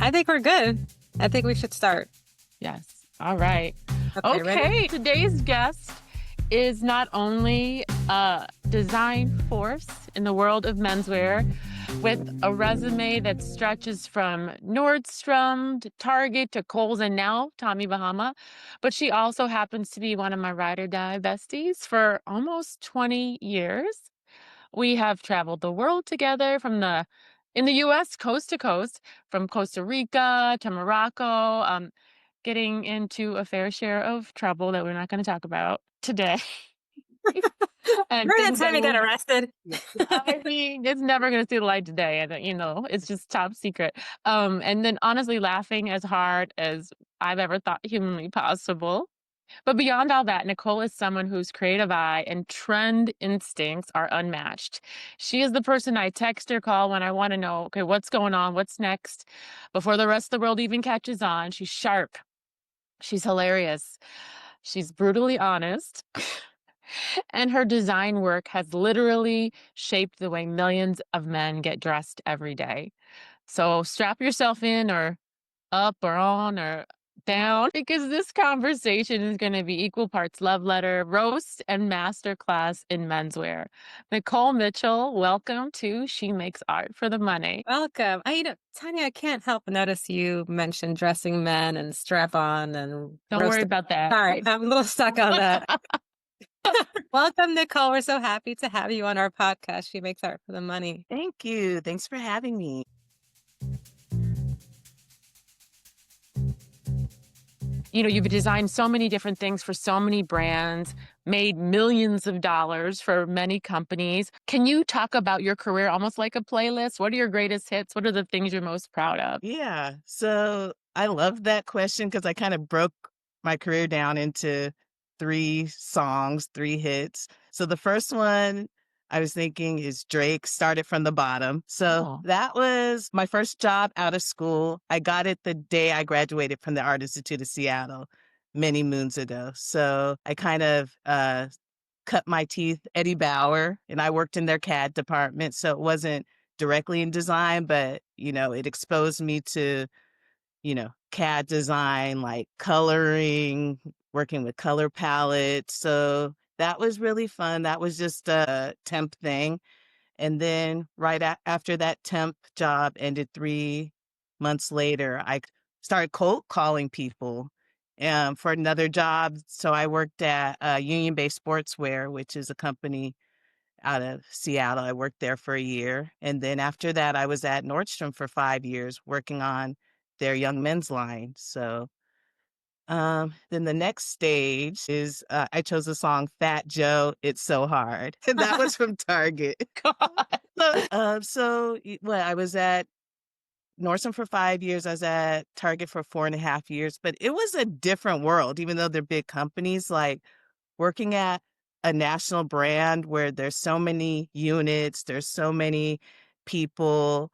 I think we're good. I think we should start. Yes. All right. Okay, ready? Okay. Today's guest is not only a design force in the world of menswear with a resume that stretches from Nordstrom to Target to Kohl's and now Tommy Bahama, but she also happens to be one of my ride or die besties for almost 20 years. We have traveled the world together in the US, coast to coast, from Costa Rica to Morocco, getting into a fair share of trouble that we're not going to talk about today. And Remember that things that time you got will, arrested? I mean, it's never going to see the light today. And, it's just top secret. And then honestly, laughing as hard as I've ever thought humanly possible. But beyond all that, Nacole is someone whose creative eye and trend instincts are unmatched. She is the person I text or call when I want to know, okay, what's going on? What's next? Before the rest of the world even catches on. She's sharp. She's hilarious. She's brutally honest. And her design work has literally shaped the way millions of men get dressed every day. So strap yourself in or up or on or down because this conversation is going to be equal parts love letter, roast, and masterclass in menswear. Nacole Mitchell, welcome to She Makes Art for the Money. Welcome. Tanya, I can't help but notice you mentioned dressing men and strap on and Don't worry roast. about that. All right, I'm a little stuck on that. Welcome, Nicole. We're so happy to have you on our podcast. She makes art for the money. Thank you. Thanks for having me. You've designed so many different things for so many brands, made millions of dollars for many companies. Can you talk about your career almost like a playlist? What are your greatest hits? What are the things you're most proud of? Yeah. So I love that question because I kind of broke my career down into 3 songs, 3 hits. So the first one I was thinking is Drake, Started from the Bottom. So Oh. that was my first job out of school. I got it the day I graduated from the Art Institute of Seattle many moons ago. So I kind of cut my teeth Eddie Bauer, and I worked in their CAD department. So it wasn't directly in design, but, it exposed me to, CAD design, like coloring, working with color palettes. So that was really fun. That was just a temp thing. And then after that temp job ended 3 months later, I started cold calling people for another job. So I worked at Union Based Sportswear, which is a company out of Seattle. I worked there for a year. And then after that, I was at Nordstrom for 5 years working on their young men's line. So then the next stage is I chose the song Fat Joe, It's So Hard. And that was from Target. I was at Nordstrom for 5 years. I was at Target for 4.5 years, but it was a different world, even though they're big companies, like working at a national brand where there's so many units, there's so many people.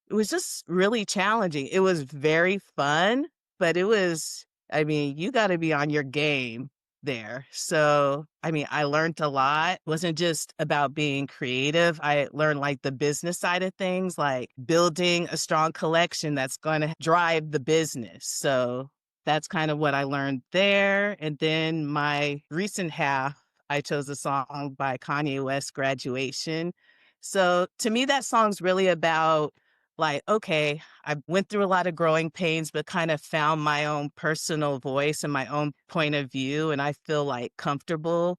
It was just really challenging. It was very fun, but you got to be on your game there. So, I learned a lot. It wasn't just about being creative. I learned like the business side of things, like building a strong collection that's going to drive the business. So that's kind of what I learned there. And then my recent half, I chose a song by Kanye West, Graduation. So to me, that song's really about like, okay, I went through a lot of growing pains, but kind of found my own personal voice and my own point of view. And I feel like comfortable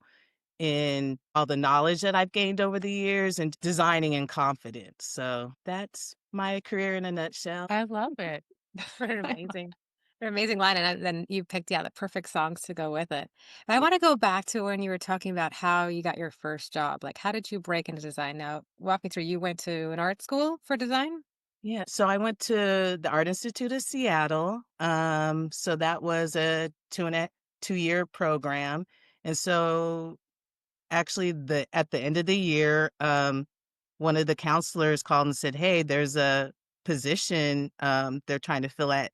in all the knowledge that I've gained over the years and designing in confidence. So that's my career in a nutshell. I love it. What an amazing line. And then you picked, the perfect songs to go with it. But I want to go back to when you were talking about how you got your first job. Like, how did you break into design? Now, walk me through. You went to an art school for design? Yeah, so I went to the Art Institute of Seattle. So that was a 2 year program. And so actually at the end of the year, one of the counselors called and said, "Hey, there's a position they're trying to fill at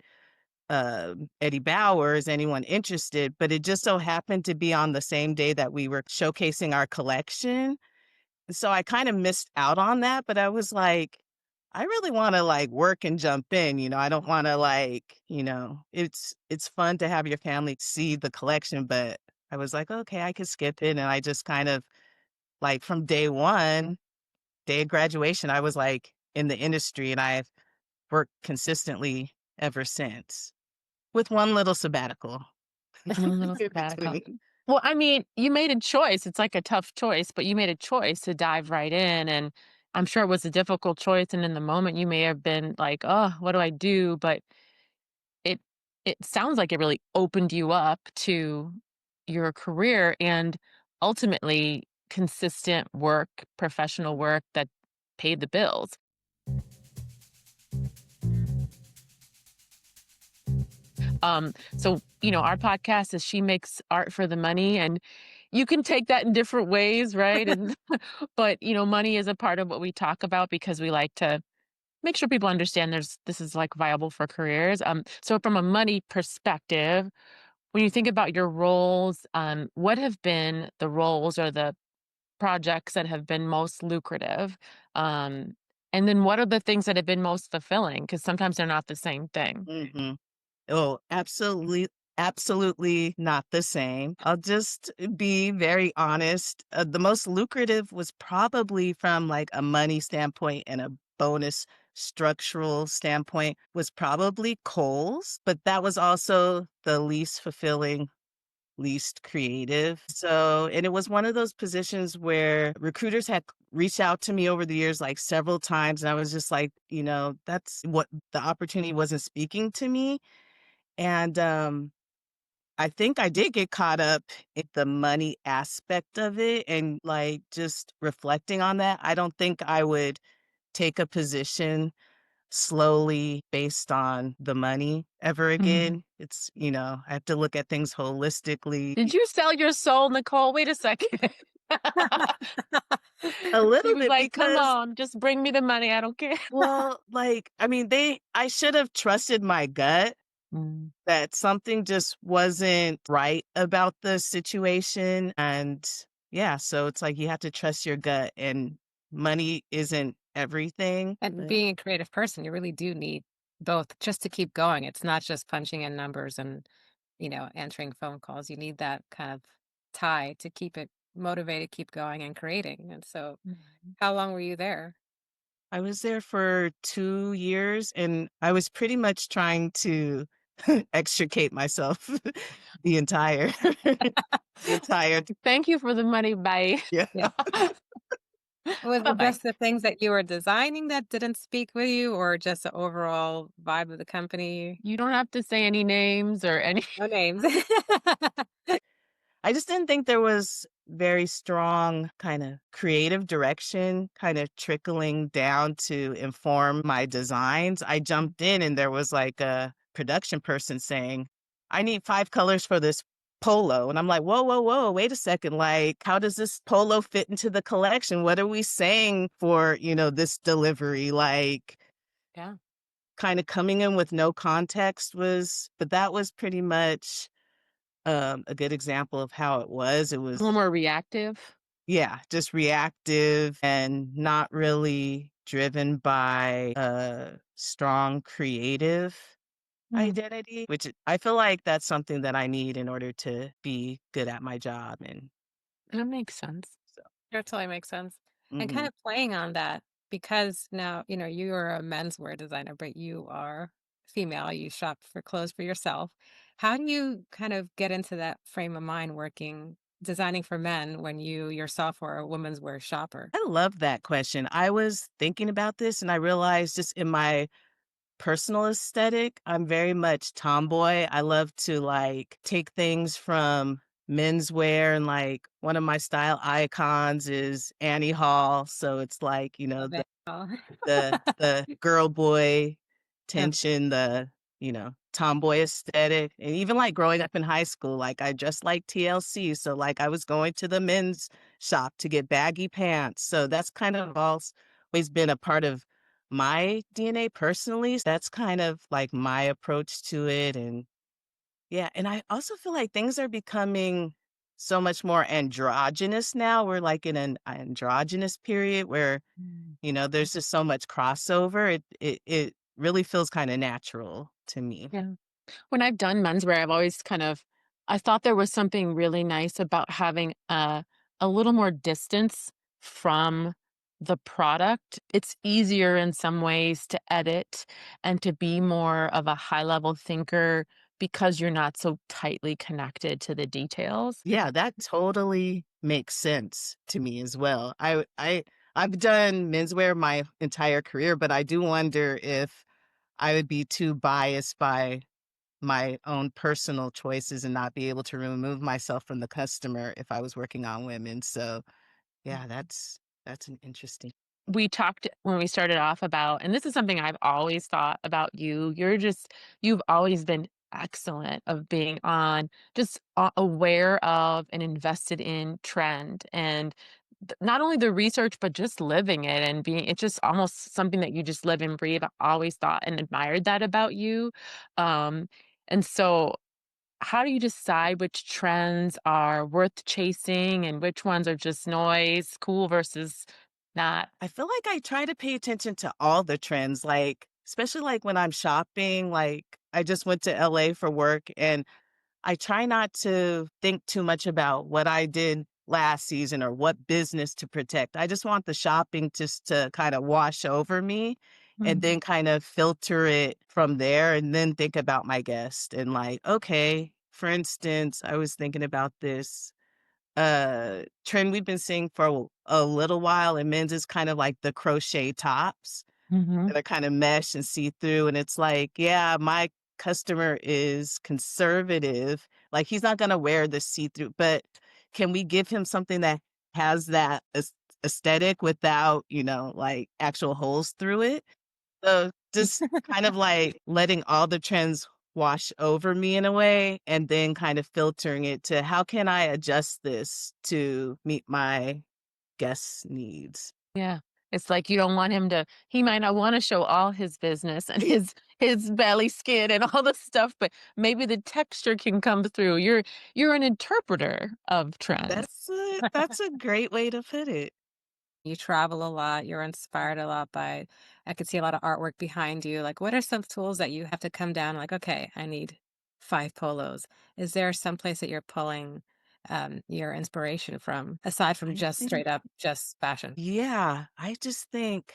Eddie Bauer. Is anyone interested?" But it just so happened to be on the same day that we were showcasing our collection. So I kind of missed out on that, but I was like, I really wanna, like, work and jump in, I don't wanna, like, it's fun to have your family see the collection, but I was like, "Okay, I could skip it," and I just kind of like, from day 1, day of graduation, I was, like, in the industry, and I've worked consistently ever since, with one little sabbatical One little in sabbatical. between. Well, I mean, you made a choice. It's like a tough choice, but you made a choice to dive right in. And I'm sure it was a difficult choice. And in the moment, you may have been like, oh, what do I do? But it it sounds like it really opened you up to your career and ultimately consistent work, professional work that paid the bills. So our podcast is She Makes Art for the Money, and you can take that in different ways, right? And but money is a part of what we talk about because we like to make sure people understand this is like viable for careers. So from a money perspective, when you think about your roles, what have been the roles or the projects that have been most lucrative? Um, and then what are the things that have been most fulfilling? Because sometimes they're not the same thing. Mhm. Oh, absolutely not the same. I'll just be very honest. The most lucrative was probably from like a money standpoint and a bonus structural standpoint was probably Kohl's, but that was also the least fulfilling, least creative. So, and it was one of those positions where recruiters had reached out to me over the years like several times and I was just like, that's what the opportunity wasn't speaking to me. And, I think I did get caught up in the money aspect of it and, like, just reflecting on that, I don't think I would take a position slowly based on the money ever Mhm. again. I have to look at things holistically Did you sell your soul, Nicole? Wait a second. a She little was bit like, "Come because on, just bring me the money. I don't care." well, like, I mean, I should have trusted my gut Mm. that something just wasn't right about the situation, and yeah, so it's like you have to trust your gut, and money isn't everything, And but being a creative person, you really do need both just to keep going. It's not just punching in numbers and, answering phone calls. You need that kind of tie to keep it motivated, keep going and creating. And so, Mhm. how long were you there? I was there for 2 years, and I was pretty much trying to extricate myself the entire the entire Thank you for the money. Bye. yeah. Yeah. Was it Bye-bye. just the things that you were designing that didn't speak with you, or just the overall vibe of the company? You don't have to say any names or any. No names. I just didn't think there was very strong kind of creative direction kind of trickling down to inform my designs. I jumped in and there was like a production person saying, I need 5 colors for this polo. And I'm like, whoa, whoa, whoa, wait a second. Like, how does this polo fit into the collection? What are we saying for, this delivery? Like, Yeah. kind of coming in with no context but that was pretty much a good example of how it was. It A little was, more reactive. yeah, just reactive and not really driven by a strong creative Mm, identity, which I feel like that's something that I need in order to be good at my job. And that makes sense. so, That totally makes sense. And kind mhm. of playing on that, because now, you are a menswear designer, but you are female, you shop for clothes for yourself. How do you kind of get into that frame of mind working, designing for men when you yourself are a women's wear shopper? I love that question. I was thinking about this and I realized just in my personal aesthetic, I'm very much tomboy. I love to like take things from menswear and like one of my style icons is Annie Hall. So it's like, Love it all. the girl boy Yep. tension, the, tomboy aesthetic. And even like growing up in high school, like I just like TLC. So like I was going to the men's shop to get baggy pants. So that's kind of always been a part of my DNA personally. That's kind of like my approach to it. And yeah, and I also feel like things are becoming so much more androgynous now. We're like in an androgynous period where Mm. There's just so much crossover. It really feels kind of natural to me. Yeah. When I've done menswear, I've always I thought there was something really nice about having a little more distance from the product. It's easier in some ways to edit and to be more of a high level thinker because you're not so tightly connected to the details. Yeah, that totally makes sense to me as well. I've done menswear my entire career, but I do wonder if I would be too biased by my own personal choices and not be able to remove myself from the customer if I was working on women. So, yeah, that's an interesting. We talked when we started off about, and this is something I've always thought about you. You've always been excellent of being on just aware of and invested in trend and not only the research but just living it and being it's just almost something that you just live and breathe. I always thought and admired that about you. Um and so how do you decide which trends are worth chasing and which ones are just noise, cool versus not? I feel like I try to pay attention to all the trends, like, especially like when I'm shopping. Like, I just went to LA for work and I try not to think too much about what I did last season or what business to protect. I just want the shopping just to kind of wash over me and Mhm, then kind of filter it from there and then think about my guest and like, okay, for instance, I was thinking about this trend we've been seeing for a little while in men's is kind of like the crochet tops mhm. that are kind of mesh and see through. And it's like, yeah, my customer is conservative. Like he's not going to wear the see through, but can we give him something that has that aesthetic without, like actual holes through it? So just kind of like letting all the trends wash over me in a way and then kind of filtering it to how can I adjust this to meet my guests' needs? Yeah. It's like you don't want him to he might not wanna show all his business and his belly skin and all the stuff, but maybe the texture can come through. You're an interpreter of trends. That's a great way to put it. You travel a lot, you're inspired a lot by I could see a lot of artwork behind you. Like, what are some tools that you have to come down like, "Okay, I need 5 polos." Is there some place that you're pulling, your inspiration from, aside from I just think straight up just fashion? yeah, I just think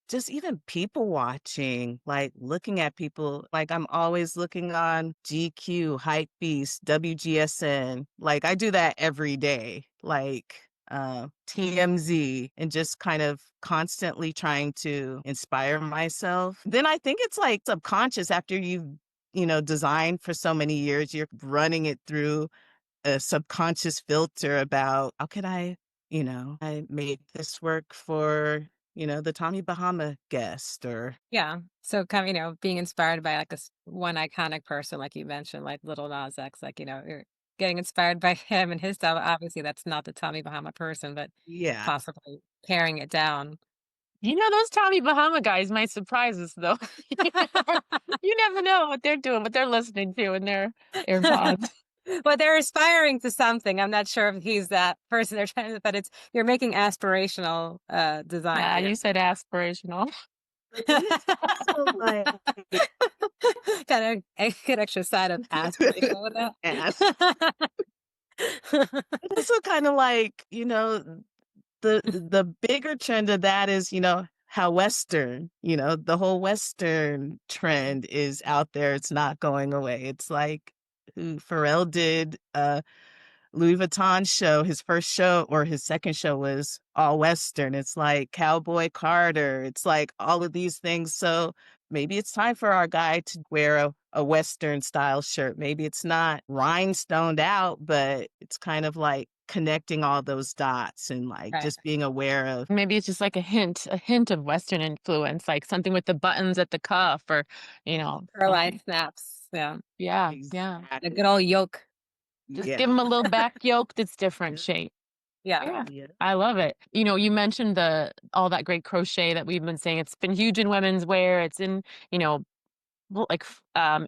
just even people watching, like looking at people, like I'm always looking on GQ, Hypebeast, WGSN. Like I do that every day, like TMZ, and just kind of constantly trying to inspire myself. Then I think it's like subconscious after you've designed for so many years, you're running it through a subconscious filter about how can I made this work for, the Tommy Bahama guest or Yeah. So kind of, being inspired by like this one iconic person, like you mentioned, like Little Nas X, like, you're getting inspired by him and his style. Obviously, that's not the Tommy Bahama person, but yeah. possibly paring it down. You know, those Tommy Bahama guys might surprise us though. You never know what they're doing, what they're listening to in their AirPods. Well, they're aspiring to something. I'm not sure if he's that person they're trying to, but you're making aspirational design Nah, here. you said aspirational. But then it's also like Got a good extra side of aspirational with ask. that. It's also kind of like, the bigger trend of that is, how Western, the whole Western trend is out there. It's not going away. It's like who Pharrell did Louis Vuitton show, his first show or his second show was all Western. It's like Cowboy Carter. It's like all of these things. So maybe it's time for our guy to wear a Western style shirt. Maybe it's not rhinestoned out, but it's kind of like connecting all those dots and like Right. just being aware of Maybe it's just like a hint of Western influence, like something with the buttons at the cuff or, Caroline something. snaps. Yeah. Yeah, yeah. A exactly. good old yoke. Just Yeah. give them a little back yoke that's different Yeah. shape. Yeah. Yeah, Yeah. I love it. You mentioned the all that great crochet that we've been saying. It's been huge in women's wear. It's in, you know,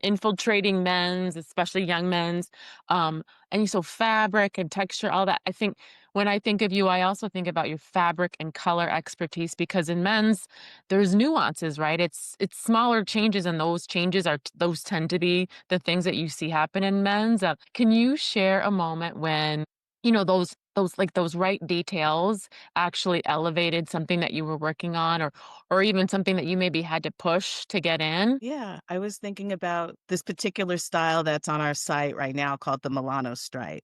infiltrating men's, especially young men's. Um, and so fabric and texture, all that. I think when I think of you, I also think about your fabric and color expertise because in men's, there's nuances, right? It's smaller changes, and those changes are those tend to be the things that you see happen in men's. Can you share a moment when those right details actually elevated something that you were working on, or even something that you maybe had to push to get in? Yeah, I was thinking about this particular style that's on our site right now called the Milano stripe.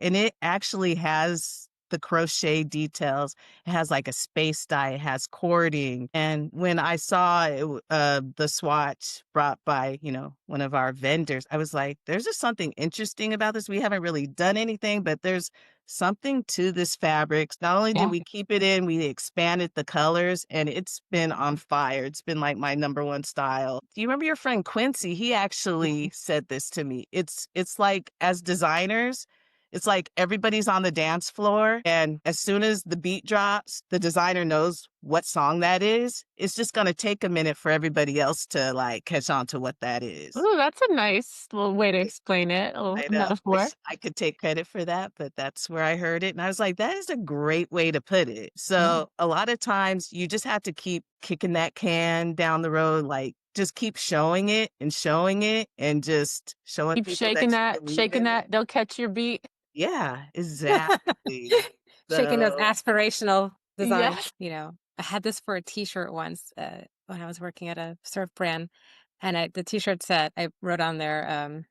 And it actually has the crochet details. It has like a space dye, it has cording. And when I saw the swatch brought by, one of our vendors, I was like, there's just something interesting about this. We haven't really done anything, but there's something to this fabric. Not only did Yeah. we keep it in, we expanded the colors and it's been on fire. It's been like my number one style. Do you remember your friend Quincy? He actually said this to me. It's like as designers, it's like everybody's on the dance floor, and as soon as the beat drops, the designer knows what song that is. It's just gonna take a minute for everybody else to, like, catch on to what that is. Ooh, that's a nice little way to explain it, a little I know. metaphor. Wish I could take credit for that, but that's where I heard it, and I was like, "That is a great way to put it." Yeah. So, a lot of times, you just have to keep kicking that can down the road, like, just keep showing it, and just showing Keep people that you believe shaking in it. that, they'll catch your beat. Yeah, exactly. Shaking those So aspirational designs, Yes. I had this for a t-shirt once, when I was working at a surf brand, and the t-shirt said I wrote on there,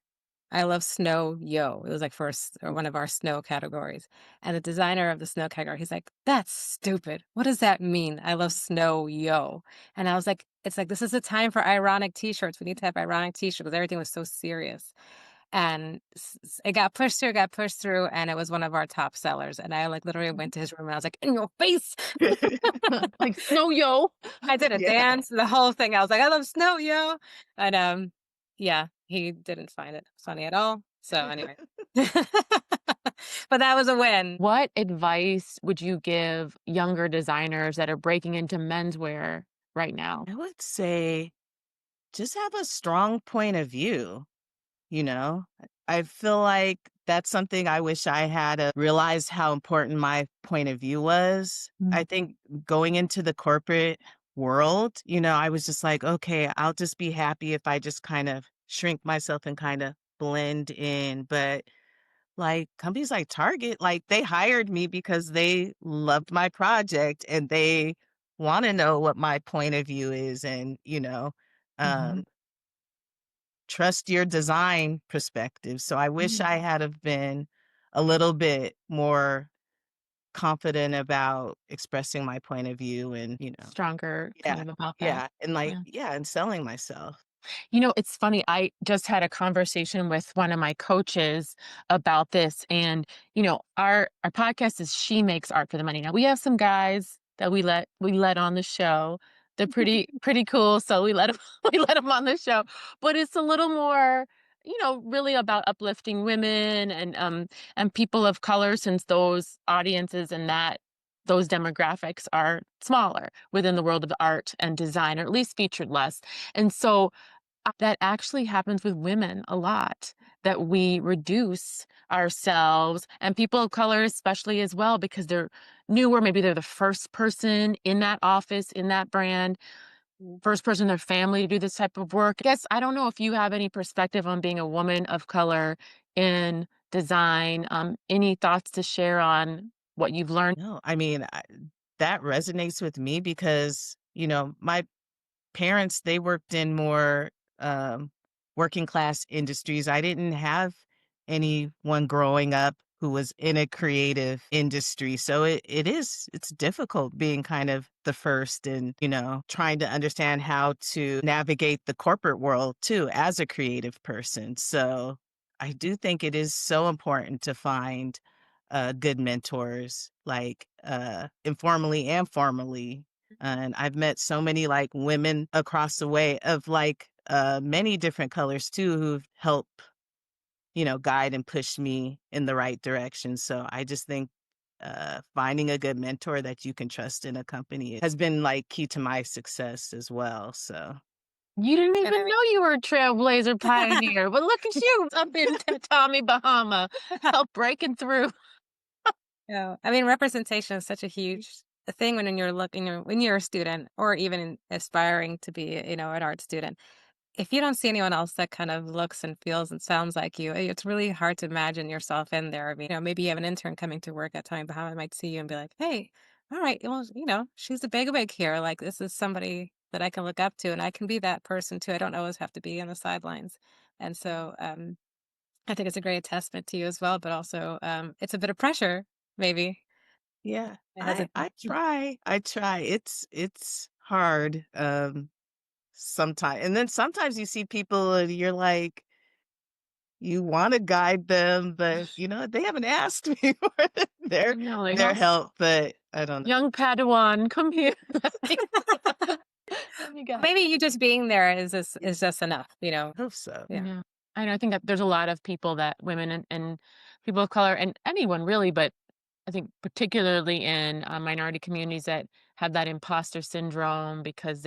"I love snow, yo." It was like for or one of our snow categories, and the designer of the snow category, he's like, "That's stupid. What does that mean? I love snow, yo." And I was like, "It's like this is a time for ironic t-shirts. We need to have ironic t-shirts because everything was so serious." And it got pushed through, and it was one of our top sellers, and I, like, literally went to his room, and I was like, "In your face!" Like, "Snow yo." I did a yeah. dance, the whole thing, I was like, "I love snow, yo!" And, yeah, he didn't find it funny at all, so anyway. But that was a win. What advice would you give younger designers that are breaking into menswear right now? I would say just have a strong point of view, you know? I feel like that's something I wish I had realized how important my point of view was. I Mm. think going into the corporate world, I was just like, okay, I'll just be happy if I just kind of shrink myself and kind of blend in. But like, companies like Target, like, they hired me because they loved my project and they wanna know what my point of view is and, Mhm. um, trust your design perspective. So I wish Mm. I had have been a little bit more confident about expressing my point of view and, Stronger kind yeah, of about that. yeah, and, like Yeah. yeah, and selling myself. It's funny. I just had a conversation with one of my coaches about this, and our podcast is "She Makes Art for the Money." Now we have some guys that we let on the show. They're pretty cool, so we let them we let them on the show. But it's a little more, really about uplifting women and people of color, since those audiences and those demographics are smaller within the world of art and design, or at least featured less. And so that actually happens with women a lot, that we reduce ourselves, and people of color especially as well, because they're newer, maybe they're the first person in that office, in that brand, first person in their family to do this type of work. I guess I don't know if you have any perspective on being a woman of color in design, any thoughts to share on what you've learned? No, I mean, that resonates with me because, my parents, they worked in more, working class industries. I didn't have anyone growing up who was in a creative industry. So it's difficult being kind of the first and, trying to understand how to navigate the corporate world too as a creative person. So I do think it is so important to find good mentors, like informally and formally, and I've met so many like women across the way of like many different colors too who've helped, guide and push me in the right direction. So I just think finding a good mentor that you can trust in a company has been like key to my success as well. So You didn't And even know you were a trailblazer pioneer, but look at you up in Tommy Bahama, help breaking through. Yeah. I mean, representation is such a huge thing when you're looking when you're a student or even aspiring to be, an art student. If you don't see anyone else that kind of looks and feels and sounds like you, it's really hard to imagine yourself in there. I mean, maybe you have an intern coming to work at time, but how I might see you and be like, hey, all right, well, she's a big here. Like, this is somebody that I can look up to, and I can be that person too. I don't always have to be on the sidelines. And so, I think it's a great testament to you as well, but also, it's a bit of pressure, maybe. Yeah, It has a I try. I try. It's hard, sometimes, and then sometimes you see people and you're like, you wanna guide them, but, they haven't asked me for their You know, like, their "Oh, help, but I don't know. young Padawan, come here. Let me guide." maybe you just being there is just enough. I hope so. Yeah. Yeah. I think that there's a lot of people that women and people of color and anyone really, but I think particularly in minority communities that have that imposter syndrome because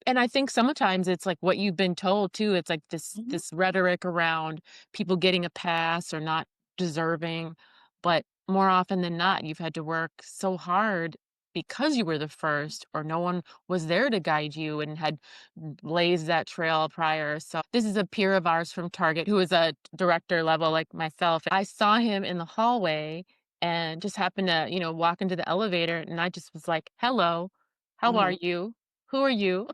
and I think sometimes it's like what you've been told too. It's like this Mhm. this rhetoric around people getting a pass or not deserving, but more often than not, you've had to work so hard because you were the first or no one was there to guide you and had blazed that trail prior. So this is a peer of ours from Target who is a director level like myself. I saw him in the hallway and just happened to, walk into the elevator and I just was like, "Hello, how are Mhm. you? Who are you?"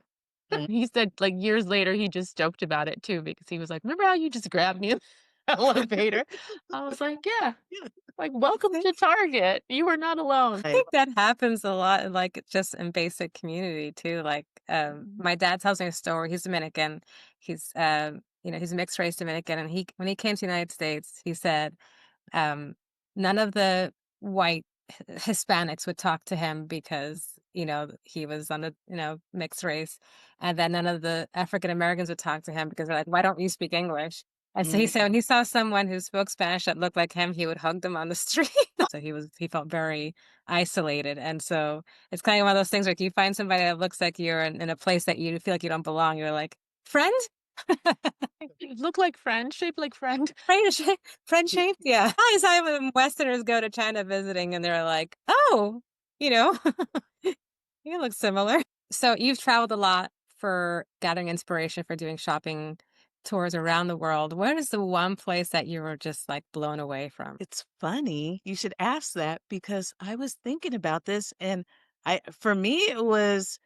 Mm. He said, like, years later, he just joked about it too because he was like, "Remember how you just grabbed me in the elevator?" I was like, "Yeah, Yeah. like, welcome to Target. You are not alone." I think that happens a lot, like, just in basic community too, like, Mhm. my dad tells me a story, he's Dominican, he's mixed race Dominican, and he when he came to the United States, he said, um, none of the white Hispanics would talk to him because, he was on mixed race, and then none of the African Americans would talk to him because they're like, "Why don't you speak English?" And so he Mhm. said when he saw someone who spoke Spanish that looked like him, he would hug them on the street. So he felt very isolated, and so it's kind of one of those things where if you find somebody that looks like you're in a place that you feel like you don't belong, you're like, "Friend? You look like friend, shaped like friend. Friend shape friend shaped?" Yeah. All the time when Westerners go to China visiting and they're like, "Oh, you know, you look similar." So you've traveled a lot for gathering inspiration for doing shopping tours around the world. What is the one place that you were just, like, blown away from? It's funny you should ask that because I was thinking about this, and for me, it was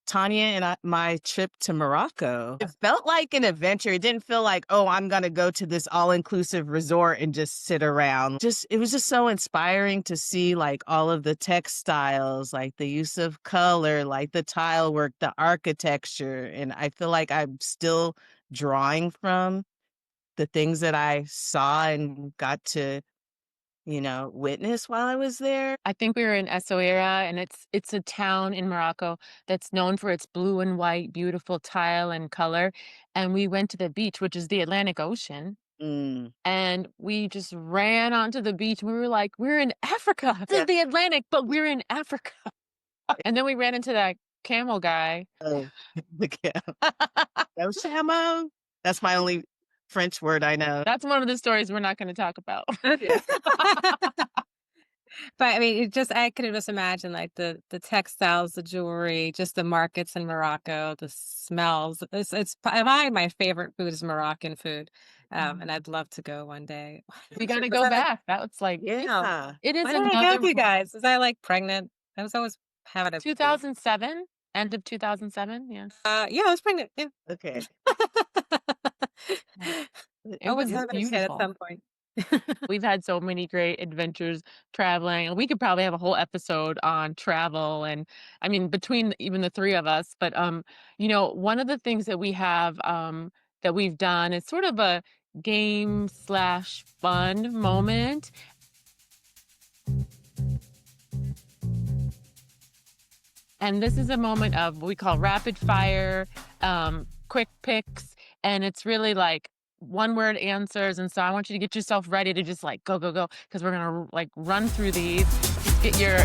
Tanya and my trip to Morocco. It felt like an adventure. It didn't feel like, "Oh, I'm gonna go to this all-inclusive resort and just sit around." It was just so inspiring to see, like, all of the textiles, like, the use of color, like, the tile work, the architecture, and I feel like I'm still drawing from the things that I saw and got to, witness while I was there. I think we were in Essaouira, and it's a town in Morocco that's known for its blue and white, beautiful tile and color, and we went to the beach, which is the Atlantic Ocean, Mm. and we just ran onto the beach, and we were like, "We're in Africa. This is Yeah. the Atlantic, but we're in Africa." And then we ran into that camel guy. Oh, the Oh, chameau. That's my only French word I know. That's one of the stories we're not gonna talk about. Okay. But I mean, I could just imagine like the textiles, the jewelry, just the markets in Morocco, the smells. My favorite food is Moroccan food, and Mm. I'd love to go one day. We gotta Was go I like, back. That was like no, Yeah. it is why didn't I go another with you guys? Was I like pregnant? I was always having a baby. 2007, end of 2007, yeah. Yeah, I was pregnant. Yeah. Okay. Yeah. It Always was having a kid at beautiful. some point. We've had so many great adventures traveling, and we could probably have a whole episode on travel and I mean, between even the 3 of us, but, one of the things that we have, that we've done is sort of a game/fun moment, and this is a moment of what we call rapid fire, quick picks, and it's really like one-word answers, and so I want you to get yourself ready to just, like, go, go, go, because 'cause we're gonna, like, run through these. Just get your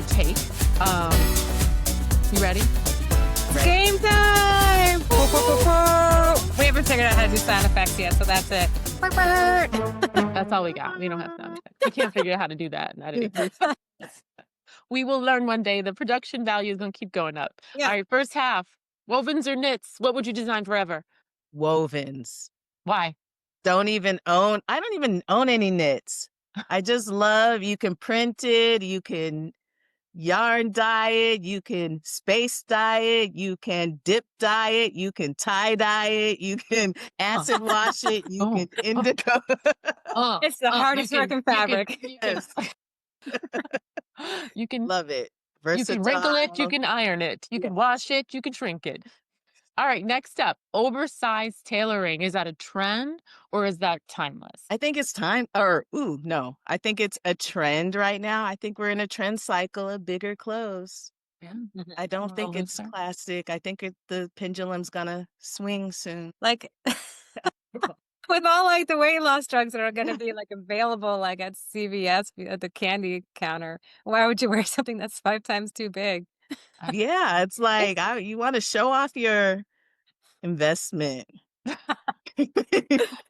take. Um, you ready? It's game time! We haven't figured out how to do sound effects yet, so that's it. That's all we got. We don't have sound effects. We can't figure out how to do that in editing. We will learn one day. The production value is gonna keep going up. Yeah. Alright, first half, wovens or knits? What would you design forever? Wovens. Why? I don't even own any knits. I just love you can print it, you can yarn dye it, you can space dye it, you can dip dye it, you can tie dye it, you can Uh, acid wash it, you oh, can indigo. It's the you hardest can working you can fabric. you can Yes, you can love it. you can wrinkle it, you Versatile. can iron it, you Yeah. can wash it, you can shrink it. Alright, next up, oversized tailoring. Is that a trend or is that timeless? I think it's time or ooh, no. I think it's a trend right now. I think we're in a trend cycle of bigger clothes. Yeah. Mhm. I don't Go think it's looser. classic. I think the pendulum's gonna swing soon. Like with all like the weight loss drugs that are gonna be like available like at CVS at the candy counter, why would you wear something that's 5 times too big? I Yeah, it's like you wanna show off your investment.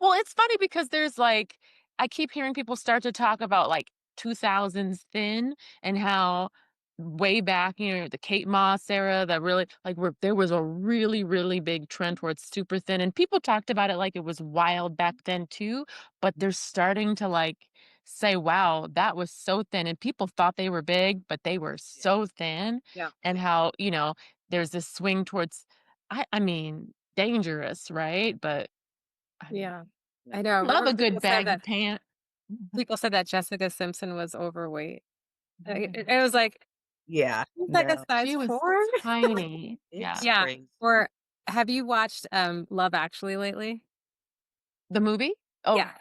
Well, it's funny because there's like I keep hearing people start to talk about like 2000s thin and how way back, the Kate Moss era that really like where there was a really, really big trend towards super thin. And people talked about it like it was wild back then too, but they're starting to like say, wow, that was so thin. And people thought they were big, but they were so thin. Yeah. And how, there's this swing towards I mean, dangerous, right? But I mean, Yeah. I know. I love remember a good baggy pant. people said that Jessica Simpson was overweight. Mhm. It was like, Yeah, she's like a no, size She was 4? tiny. it's Yeah. Yeah. crazy. Or have you watched, Love Actually lately? The movie? Oh, Yeah.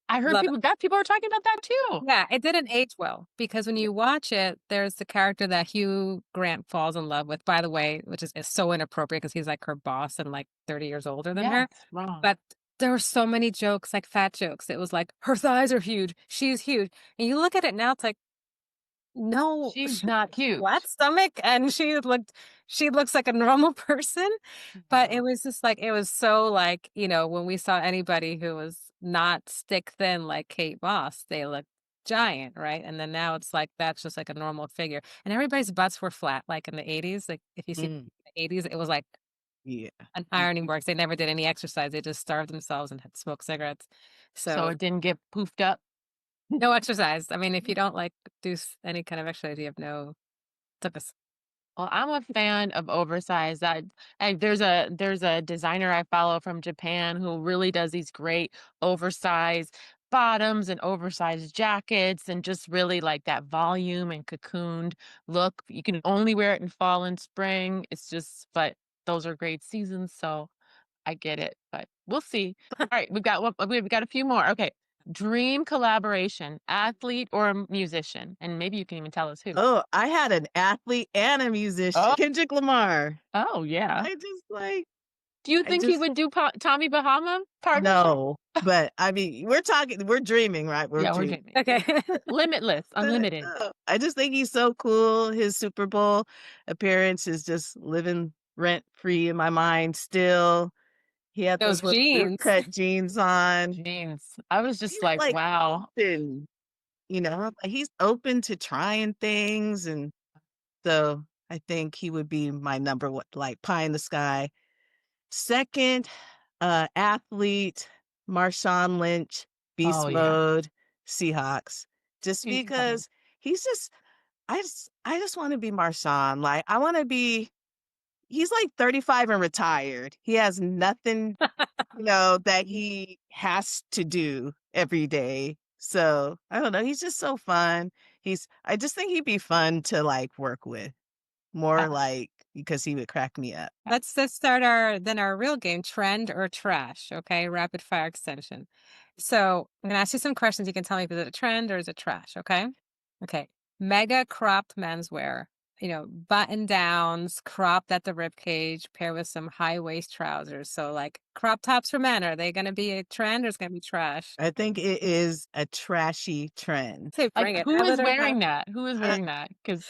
I heard Love people are talking about that too. Yeah, it didn't age well because when Yeah. you watch it, there's the character that Hugh Grant falls in love with, by the way, which is so inappropriate because he's like her boss and like 30 years older than her. Yes, wrong. But there were so many jokes, like fat jokes. It was like, her thighs are huge. She's huge. And you look at it now, it's like, no, She's she not flat huge. stomach and she looks like a normal person. But it Yeah. was just like it was so like, when we saw anybody who was not stick thin like Kate Moss, they looked giant, right? And then now it's like that's just like a normal figure. And everybody's butts were flat, like in the 80s. Like if you see Mm, the 80s, it was like yeah. an ironing board. They never did any exercise. They just starved themselves and had smoked cigarettes. So So it didn't get poofed up. no exercise. I mean, if you don't like do any kind of exercise, you have no took us. Well, I'm a fan of oversized. There's a designer I follow from Japan who really does these great oversized bottoms and oversized jackets and just really like that volume and cocooned look. You can only wear it in fall and spring. But those are great seasons, so I get it. But we'll see. All right, we've got a few more. Okay. Dream collaboration, athlete or a musician, and maybe you can even tell us who. Oh, I had an athlete and a musician, Oh, Kendrick Lamar. oh yeah. I just like Do you I think he just would do Tommy Bahama partnership? no, but I mean, we're dreaming, right? We're Yeah, we're dreaming. dreaming. Okay. Limitless, But, unlimited. I just think he's so cool. His Super Bowl appearance is just living rent free in my mind still. He had Those those little jeans. bootcut jeans on. Jeans. I was just He's like, like wow. open, he's open to trying things. And so I think he would be my number one, like pie in the sky. Second, athlete, Marshawn Lynch, Oh beast yeah. mode, Seahawks. Just He's funny. because he's just I just want to be Marshawn. Like I want to be he's like 35 and retired. He has nothing, that he has to do every day. So I don't know. He's just so fun. I just think he'd be fun to like work with more Uh, like because he would crack me up. Let's start our real game, trend or trash, okay? Rapid fire extension. So I'm gonna ask you some questions. You can tell me if it's a trend or is it trash, okay? Okay. Mega cropped menswear. Button downs, cropped at the rib cage, pair with some high waist trousers. So like crop tops for men, are they gonna be a trend or is it gonna be trash? I think it is a trashy trend. Say like bring it. who I is literally wearing have that? Who is Uh, wearing that? Because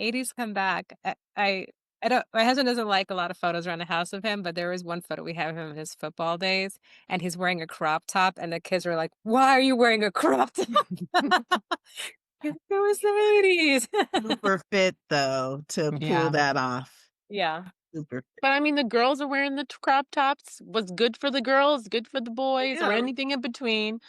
80s come back. I I don't my husband doesn't like a lot of photos around the house of him, but there was one photo we have of him in his football days, and he's wearing a crop top, and the kids were like, "Why are you wearing a crop top?" It was the 80s. Super fit though to pull Yeah. that off. Yeah. Super fit. But I mean, the girls are wearing the crop tops. What's good for the girls, good for the boys, or Yeah. anything in between.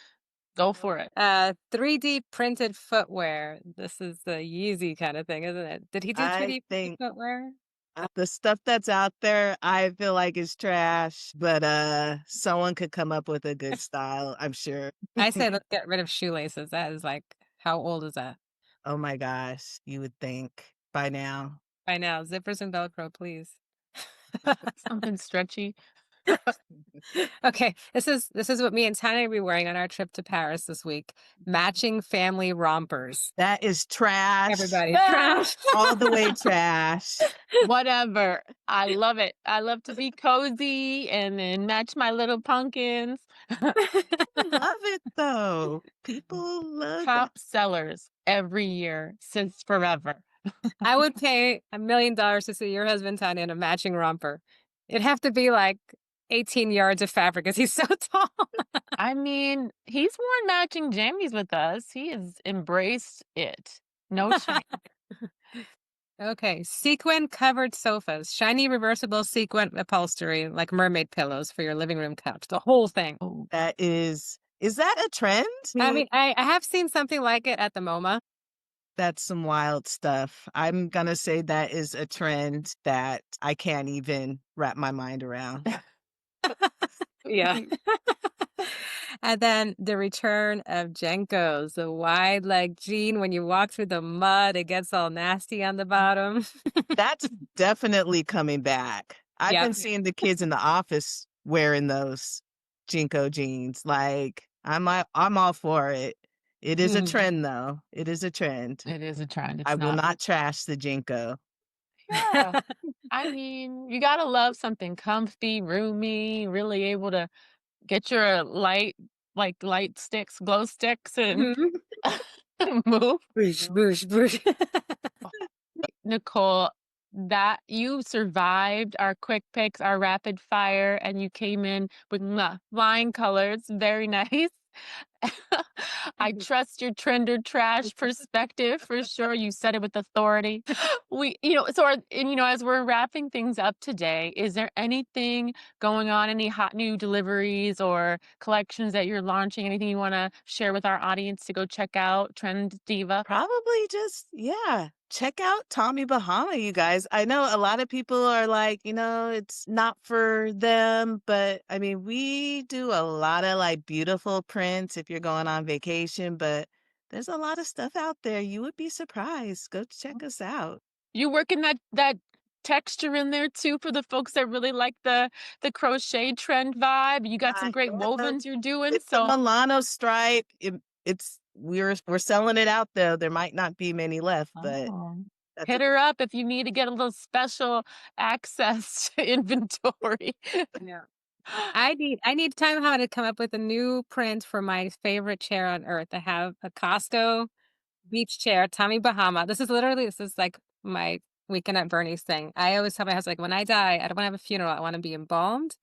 Go for it. 3D printed footwear. This is the Yeezy kind of thing, isn't it? Did he do I 3D printed think footwear? the stuff that's out there, I feel like is trash, but someone could come up with a good style, I'm sure. I say let's get rid of shoelaces. That is like, how old is that? Oh my gosh, you would think by now. By now, zippers and Velcro, please. Something stretchy. Okay, this is what me and Tanya will be wearing on our trip to Paris this week. Matching family rompers. That is trash. Everybody, Ah, trash. All the way trash. whatever. I love it. I love to be cozy and then match my little pumpkins. Love it though. People love that. Top sellers every year since forever. I would pay $1,000,000 to see your husband Tanya in a matching romper. It'd have to be like 18 yards of fabric because he's so tall. I mean, he's worn matching jammies with us. He has embraced it. No shame. Okay, sequin covered sofas, shiny reversible sequin upholstery, like mermaid pillows for your living room couch. The whole thing. Oh, That is that a trend? I mean, I have seen something like it at the MoMA. That's some wild stuff. I'm gonna say that is a trend that I can't even wrap my mind around. Yeah. And then the return of Jenkos, the wide leg jean. When you walk through the mud, it gets all nasty on the bottom. That's definitely coming back. I've Yep. been seeing the kids in the office wearing those Jinko jeans. Like I'm all for it. It is a trend though. It is a trend. it is a trend. I It's will not. not trash the Jinko. Yeah. I mean, you gotta love something comfy, roomy, really able to get your light sticks, glow sticks, and Mhm. move. Boosh, boosh, boosh. Nicole, that you survived our quick picks, our rapid fire, and you came in with flying colors. Very nice. I trust your trend or trash perspective for sure. You said it with authority. As we're wrapping things up today, is there anything going on, any hot new deliveries or collections that you're launching? Anything you want to share with our audience to go check out, Trend Diva? Probably just, yeah, check out Tommy Bahama, you guys. I know a lot of people are like, it's not for them, but I mean, we do a lot of like beautiful prints if you're going on vacation, but there's a lot of stuff out there. You would be surprised. Go check us out. You working that texture in there too for the folks that really like the crochet trend vibe. You got some great Yeah, wovens you're doing. it's the So Milano stripe. We're selling it out though. There might not be many left, but oh, that's hit her up if you need to get a little special access to inventory. Yeah. I need time how to come up with a new print for my favorite chair on earth. I have a Costco beach chair, Tommy Bahama. This is like my weekend at Bernie's thing. I always tell my husband, like, when I die, I don't want to have a funeral. I want to be embalmed,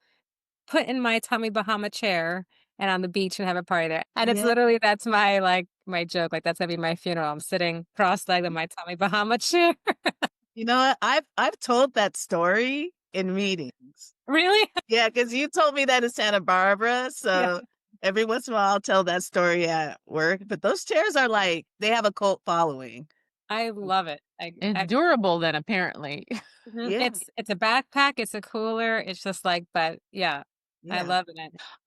put in my Tommy Bahama chair, and on the beach and have a party there. And it's Yeah. literally that's my joke. Like that's gonna be my funeral. I'm sitting cross-legged in my Tommy Bahama chair. You know what? I've told that story in meetings. Really? Yeah, because you told me that in Santa Barbara. Yeah. So every once in a while I'll tell that story at work. But those chairs are like they have a cult following. I love it. It's durable then apparently. Mhm. Yeah, It's a backpack, it's a cooler, it's just like but yeah, I yeah. love it.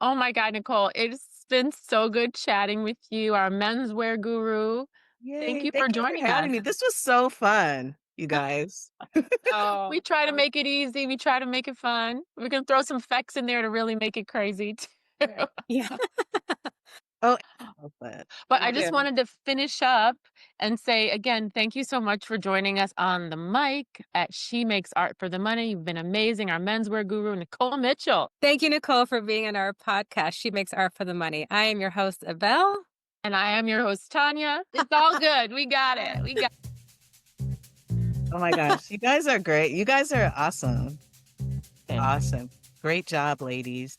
Oh my God, Nicole, it's been so good chatting with you, our menswear guru. Thank Yay. you for Thank you for joining having us. me. This was so fun, you guys. Oh, We try to um, make it easy. We try to make it fun. We can throw some facts in there to really make it crazy too. yeah. Oh, so fun. But I Thank just you. wanted to finish up and say again, thank you so much for joining us on the mic at She Makes Art for the Money. You've been amazing. Our menswear guru, Nicole Mitchell. Thank you, Nicole, for being on our podcast. She makes art for the money. I am your host, Abel. And I am your host, Tanya. It's all good. We got it. We got Oh my gosh, you guys are great. You guys are awesome. Thanks. Awesome. Great job, ladies.